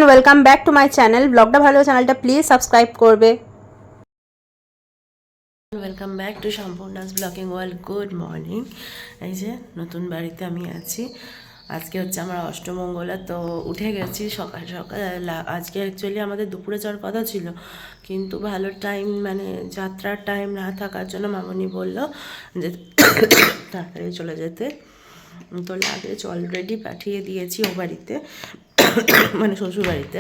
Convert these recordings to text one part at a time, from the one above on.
Welcome back to my channel. ব্লগটা ভালো চ্যানেলটা প্লিজ সাবস্ক্রাইব করবে। Welcome back to Sampurna's blogging world. Good morning. এই যে নতুন বাড়িতে আমি আছি। আজকে হচ্ছে আমার অষ্টমঙ্গলা, তো উঠে গেছি সকাল সকাল। আজকে অ্যাকচুয়ালি আমাদের দুপুরে যাওয়ার কথা ছিল, কিন্তু ভালো টাইম মানে যাত্রার টাইম না থাকার জন্য মামনি বলল যে তাড়াতাড়ি চলে যেতে। তো লাগেজ অলরেডি পাঠিয়ে দিয়েছি ও বাড়িতে, মানে শ্বশুর বাড়িতে।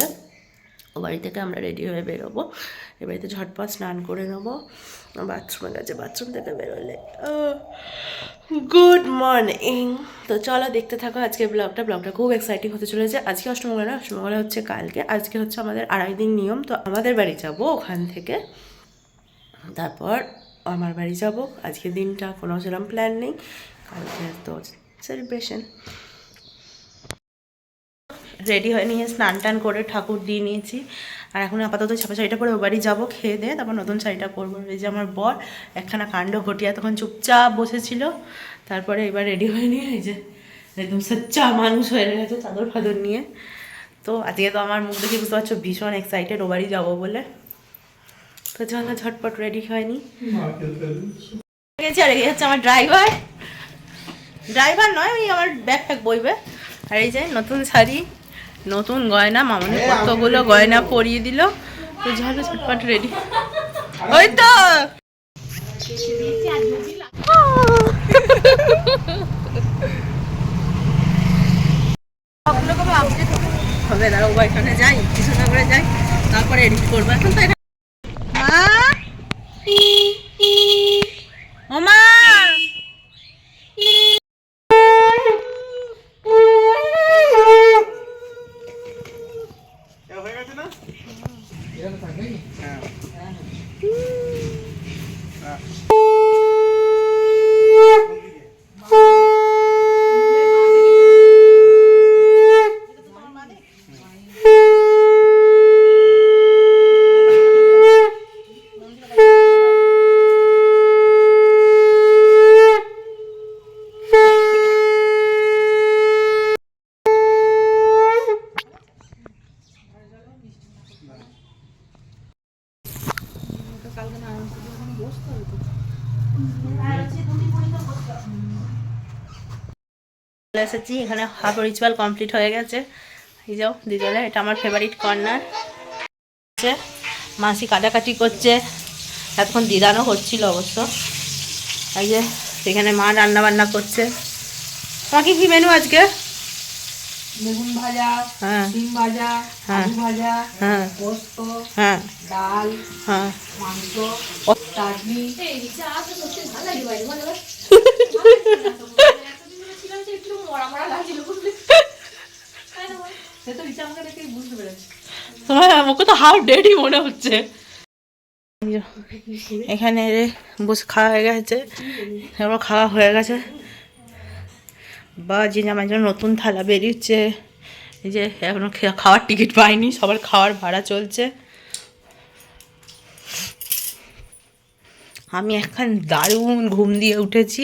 ও বাড়ি থেকে আমরা রেডি হয়ে বেরোবো। এ বাড়িতে ঝটপট স্নান করে নেবো। বাথরুমে গেছে, বাথরুম থেকে বেরোলে গুড মর্নিং। তো চলো দেখতে থাকো আজকের ব্লগটা খুব এক্সাইটিং হতে চলেছে। আজকে অষ্টমঙ্গলা, অষ্টমঙ্গলা হচ্ছে কালকে। আজকে হচ্ছে আমাদের 2.5 দিন নিয়ম। তো আমাদের বাড়ি যাব, ওখান থেকে তারপর আমার বাড়ি যাব। আজকে দিনটা কোনো সেরকম প্ল্যান নেই, কালকে তো সেলিব্রেশন। রেডি হয়ে নিয়ে স্নান টান করে ঠাকুর দিয়ে নিয়েছি, আর এখন আপাতত ছাপা শাড়িটা পরে ও বাড়ি যাবো, খেয়ে দিয়ে তারপর নতুন শাড়িটা পরবো। এই যে আমার বর একখানা কাণ্ড ঘটিয়া তখন চুপচাপ বসেছিল, তারপরে এবার রেডি হয়ে নিয়ে এই যে একদম সচ্চা মানুষ হয়ে গেছে চাদর ফাদর নিয়ে। তো আজকে তো আমার মুখ দেখে বুঝতে পারছো ভীষণ এক্সাইটেড ও বাড়ি যাবো বলে। তো চলো ঝটপট রেডি হয়নি গেছি। আর এই হচ্ছে আমার ড্রাইভার নয়, ওই আমার ব্যাগ ফ্যাগ বইবে। আর এই যে নতুন শাড়ি, নতুন গয়না, মামনি কতগুলো গয়না পরিয়ে দিল। তো ঝালো ঝটপট রেডি। ওই তো হবে, দাঁড়া ও এখানে যাই, কিছু না করে যাই, তারপরে এডিট করবো। এখন তো মা এসেছি, এখানে হাফ রিচুয়াল কমপ্লিট হয়ে গেছে। এই যাও দিদলে, এটা আমার ফেভারিট কর্নার। মাসি কাটাকাটি করছে, এতক্ষণ দিদানো হচ্ছিল অবশ্য। এই যে এখানে মা রান্না বান্না করছে। তোমাকে কি মেনু আজকে? বেগুন ভাজা, হ্যাঁ, ডিম ভাজা, আলু ভাজা, হ্যাঁ, পোস্ত, হ্যাঁ, ডাল, হ্যাঁ, মাংস, চাটনি। তোমার আমাকে তো হাফ ডেডই মনে হচ্ছে। এখানে বসে খাওয়া হয়ে গেছে, এবার খাওয়া হয়ে গেছে। বা যে আমার জন্য নতুন থালা বেরিয়েছে। এই যে এখনো খাওয়ার টিকিট পাইনি, সবার খাওয়ার ভাড়া চলছে। আমি এখন দারুণ ঘুম দিয়ে উঠেছি।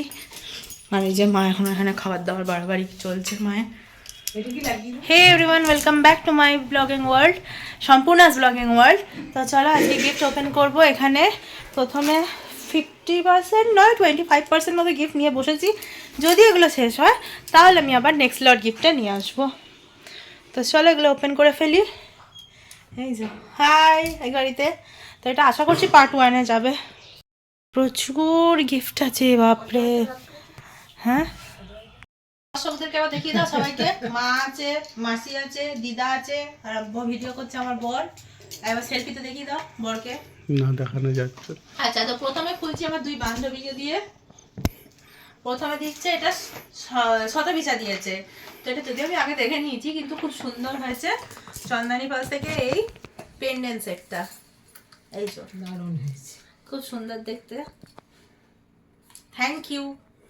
আর এই যে মা এখন এখানে খাবার দাবার বাড়াবাড়ি চলছে মায়ের। Hey everyone, welcome back to my blogging world, সম্পূর্ণাস ব্লগিং ওয়ার্ল্ড। তো চলো আজকে গিফট ওপেন করবো। এখানে প্রথমে 50% নয় 25% মতো গিফট নিয়ে বসেছি। যদি এগুলো শেষ হয় তাহলে আমি আবার নেক্সট লট গিফটটা নিয়ে আসবো। তো চলো এগুলো ওপেন করে ফেলি। এই যে হাই এই গাড়িতে। তো এটা আশা করছি পার্ট 1-এ যাবে। প্রচুর গিফট আছে বাপরে। হ্যাঁ, দর্শকদেরকে আবার দেখিয়ে দাও সবাইকে। মা আছে, মাসি আছে, দিদা আছে, আর ভিডিও করছে আমার বর। এবার সেলফিতে দেখিয়ে দাও বরকে। না দেখানো যাচ্ছে। আচ্ছা, তো প্রথমে খুলছি আমার দুই বান্ধবীকে দিয়ে। প্রথমে দিচ্ছে এটা শতবিশা দিয়েছে। তো এটা যদিও আমি আগে দেখে নিয়েছি, কিন্তু খুব সুন্দর হয়েছে। চন্দানি পাল থেকে এই পেন্ডেন্ট সেটটা, এই তো দারুণ হয়েছে, খুব সুন্দর দেখতে। থ্যাংক ইউ,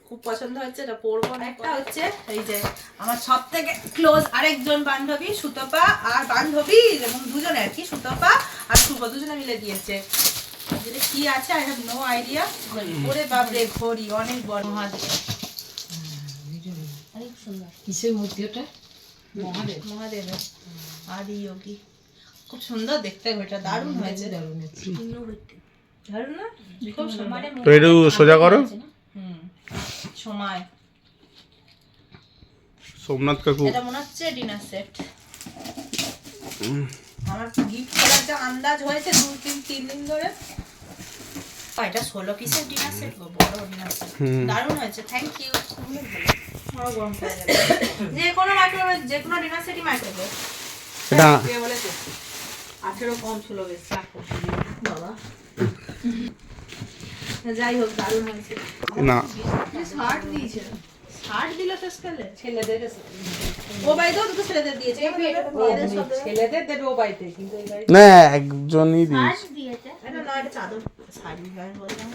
খুব পছন্দ হয়েছে, এটা পরবো। একটা হচ্ছে এই যে আমার সব থেকে ক্লোজ আরেকজন বান্ধবী সুতপা, আর বান্ধবী এবং দুজনে আর কি, সুতপা আর শুভ দুজনে মিলে দিয়েছে। যেটা কি আছে আই হ্যাভ নো আইডিয়া। ওরে বাপরে ঘড়ি অনেক বড়। মহাদেব, অনেক সুন্দর। কিসের মূর্তি ওটা? মহাদেবের। আদি যোগী খুব সুন্দর দেখতে এটা দারুণ হয়েছে দারুণ না খুব সুন্দর তো একটু সোজা করো। সময় সোমনাথ কাকু এটা মনে হচ্ছে ডিনার সেট আমার গিফট করার যা আন্দাজ হয়েছে 2-3 দিন ধরে এটা 16 পিসের ডিনার সেট বড় ডিনার সেট দারুণ হয়েছে থ্যাংক ইউ যে কোনো মাইক্রোওয়েভ যে কোনো ডিনার সেটই মাইক্রোওয়েভ এটা বলে তো 18 কম ছিল বেশ বাবা যাই হোক দারুণ হয়েছে না 60 দিয়েছে 60 দিল শেষ করলে ছেলেদের ও বাইদেও দুটো ছেলেদের দিয়েছে ছেলেদের দেবে ও বাইতে কিন্তু এই বাড়ি না একজনই দিয়েছে। এটা না এটা চাদর শাড়ি গায়ে বললাম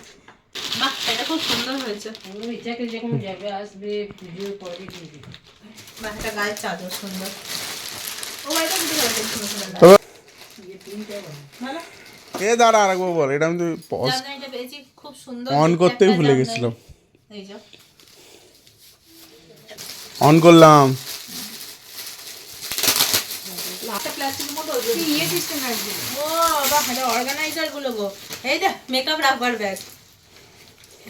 বাহ এটা খুব সুন্দর হয়েছে ইচ্ছাকে যে কোনো জায়গায় আসবে ভিডিও করে দিয়ে দিবে বাহ এটা গায়ের চাদর সুন্দর ও বাইদেও দুটো ছেলেদের সুন্দর সুন্দর তো ভালো এ দাঁড়া আরেকবার বল, এটা আমি তো পজ জামদানিটা পেয়েছি খুব সুন্দর অন দেখতে করতেই একটা ভুলে জামদানি। গেছিলাম। এই যে অন করলাম। একটা প্লাস্টিকের মতো ইয়ে সিস্টেম আছে ও বাহ এটা অর্গানাইজার গুলো গো এই দে মেকআপ রাখবার ব্যাগ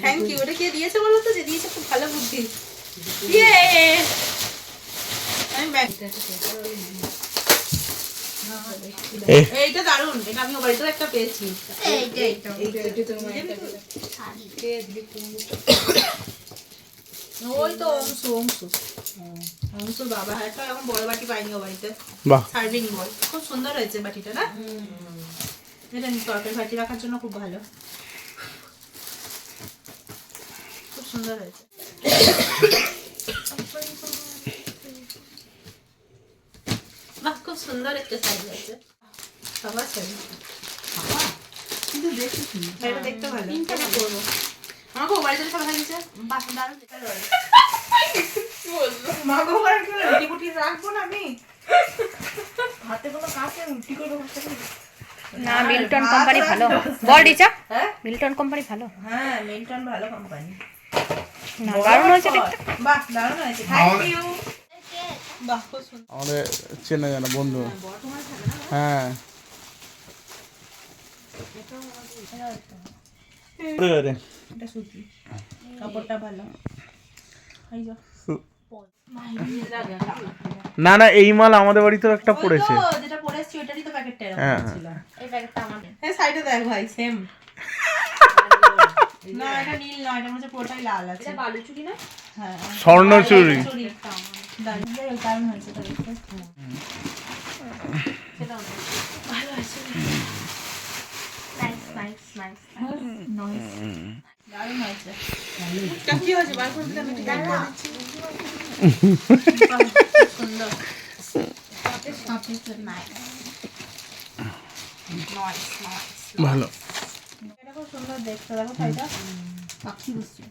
থ্যাংক ইউ এটা কে দিয়েছে বলো তো যে দিয়েছে খুব ভালো বুদ্ধি ইয়ে আমি ব্যাগ এইটা দারুণ এটা আমি বাড়িতেও একটা পেয়েছি ওই তো অংশুর বাবা একটা এখন বড় বাটি পাইনি ও বাড়িতে বাহ সার্ভিং বল খুব সুন্দর হয়েছে বাটিটা না এটা তরকারি বাটি রাখার জন্য খুব ভালো খুব সুন্দর হয়েছে বাহ খুব সুন্দর একটা সাইজ আছে সবার সাইজ কিন্তু দেখি কি এটা দেখতে ভালো এটা করবো আমাকে ও বাড়িতে সবাই দিয়েছে বাহ দারুণ দেখতে রয়েছে মা গো আর কি রুটি বুটি রাখবো না আমি হাতে কোনো কাছে রুটি করে বসে না মিল্টন কোম্পানি ভালো বল রিচা হ্যাঁ মিল্টন কোম্পানি ভালো হ্যাঁ মিল্টন ভালো কোম্পানি না দারুণ হয়েছে দেখতে বাহ দারুণ হয়েছে থ্যাংক ইউ বাহ খুব সুন্দর আমাদের চেনা জানা বন্ধু। হ্যাঁ এটা সুতি কাপড়টা ভালো এই যে না না এই মাল আমাদের বাড়িতেও একটা পড়েছে। ওই তো, যেটা পরে এসেছি ওটারই তো প্যাকেটটা এরকম হ্যাঁ, ছিল এই প্যাকেটটা আমাদের এই সাইডে দেখ ভাই সেম না এটা নীল নয় এটা হচ্ছে পুরোটাই লাল আছে এটা বালুচুরি না হ্যাঁ স্বর্ণচুরি। দারুণ যাই হোক, দারুণ হয়েছে তো দেখতে। ভালো আছে নাইস নাইস নাইস দারুণ হয়েছে কি হয়েছে বার করে দিতে আমি ঠিক আছে সুন্দর ভালো এটা খুব সুন্দর দেখতে দেখো শাড়িটা পাখি বসছে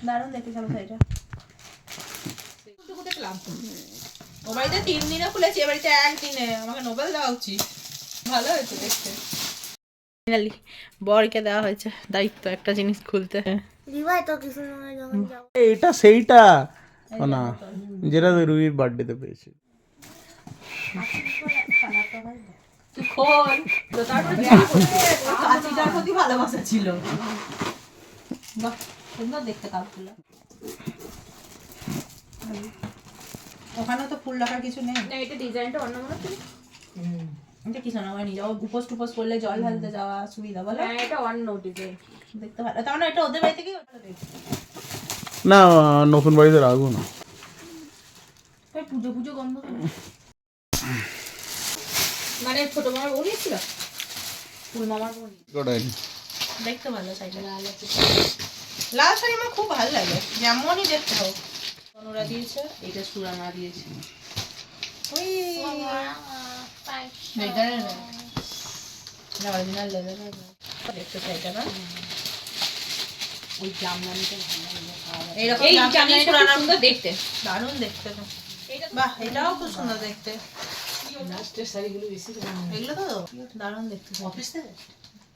দারুণ দেখতে চলো শাড়িটা ও বাড়িতে 3 দিনে খুলেছি এ বাড়িতে 1 দিনে আমাকে নোবেল দেওয়া উচিত ভালো হয়েছে দেখতে ফাইনালি বরকে দেওয়া হয়েছে দায়িত্ব একটা জিনিস খুলতে এটা সেইটা না যেটা রুবির বার্থডেতে পেয়েছি। তুই খোল তো তারপরে ব্যাগ করতে কাচিটার প্রতি ভালোবাসা ছিল বাহ সুন্দর দেখতে কাপগুলো ওখানে তো ফুল রাখার কিছু নেই না এটা ডিজাইনটা অন্য মনে হচ্ছে এটা কিছু না মানে যাও উপোস টুপোস করলে জল ঢালতে যাওয়া সুবিধা বলো না এটা অন্য ডিজাইন দেখতে ভালো তার মানে এটা ওদের বাড়ি থেকেই ওটা দেখতে না নতুন বাড়িতে রাখবো না। পুজো পুজো গন্ধ মানে ছোট মামার বোন ছিল ফুল মামার বোন কটাইনি দেখতে ভালো শাড়িটা লাল শাড়ি আমার খুব ভালো লাগে যেমনই দেখতে হোক অনুরা দিয়েছে এটা সুরানা দিয়েছে ওই লেদারের না অরিজিনাল লেদার দেখতে শাড়িটা না ওই জামদানিটা ভালো লাগে এইরকম এই জামদানি জামদানিটা খুব সুরানা সুন্দর দেখতে দারুণ দেখতে তো বাহ এটাও খুব সুন্দর দেখতে লাস্টের শাড়িগুলো বেশি এগুলো তো দারুণ দেখতে অফিস থেকে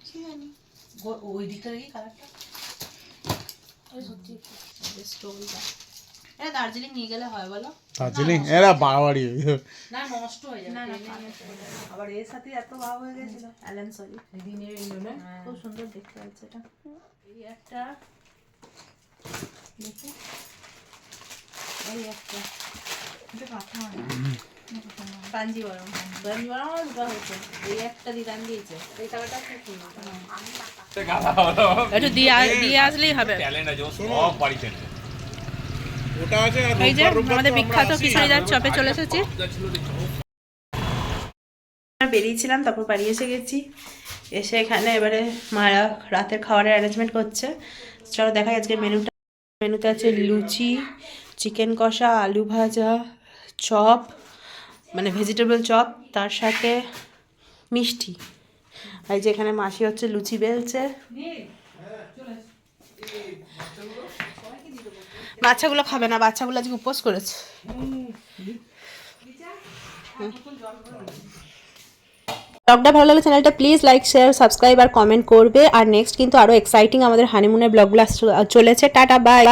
কি জানি ওই দিকটা দেখি কালারটা ওই সত্যি স্টোলটা এটা দার্জিলিং নিয়ে গেলে হয় বলো? দার্জিলিং এরা বাড়াবাড়ি না নষ্ট হয়ে যাবে না না আবার এর সাথে এত ভাব হয়ে গেছিল অ্যালেন সরি দিনের এলো না খুব সুন্দর দেখতে হচ্ছে এটা এই একটা দেখি এই একটা এটা কাঁথা মানে কাঞ্জিবরম দুটো হয়েছে এই একটা দিদান দিয়েছে এই টাকাটা খুব সুন্দর একটু দিয়ে আসলেই হবে। ওটা আছে আর এই যে রোববার রোববার আমাদের তো আমরা বিখ্যাত আসি। কিশোরীদার চপে চলে এসেছি। বেরিয়েছিলাম, তারপর বাড়ি এসে গেছি। এসে এখানে এবারে মারা রাতের খাবারের অ্যারেঞ্জমেন্ট করছে। চলো দেখাই আজকে মেনুটা। মেনুতে আছে লুচি, চিকেন কষা, আলু ভাজা, চপ মানে ভেজিটেবল চপ, তার সাথে মিষ্টি। আর এই যে এখানে মাসি হচ্ছে লুচি বেলছে। বাচ্চাগুলো খাবে না, বাচ্চাগুলো আজকে উপোস করেছে। ব্লগটা ভালো লাগলে চ্যানেলটা প্লিজ লাইক শেয়ার সাবস্ক্রাইব আর কমেন্ট করবে। আর নেক্সট কিন্তু আরও এক্সাইটিং আমাদের হানিমুনের ব্লগগুলো চলেছে। Tata bye.